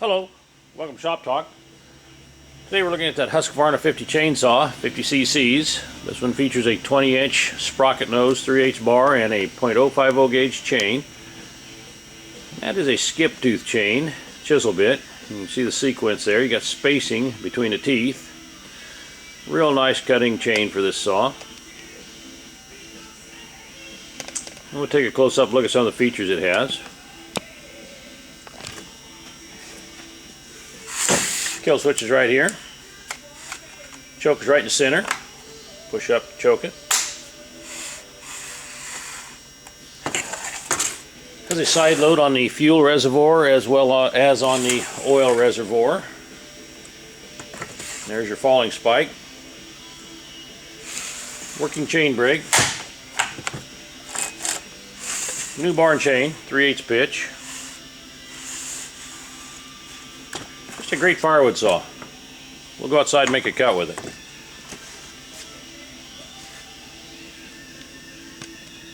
Hello, welcome to Shop Talk. Today we're looking at that Husqvarna 50 chainsaw, 50 cc's. This one features a 20-inch sprocket nose 3/8 bar and a .050 gauge chain. That is a skip tooth chain, chisel bit. You can see the sequence there. You got spacing between the teeth. Real nice cutting chain for this saw. And we'll take a close-up look at some of the features it has. Kill switch is right here. Choke is right in the center. Push up to choke it. Has a side load on the fuel reservoir as well as on the oil reservoir. There's your falling spike. Working chain brake. New barn chain, 3/8 pitch. Just a great firewood saw. We'll go outside and make a cut with it.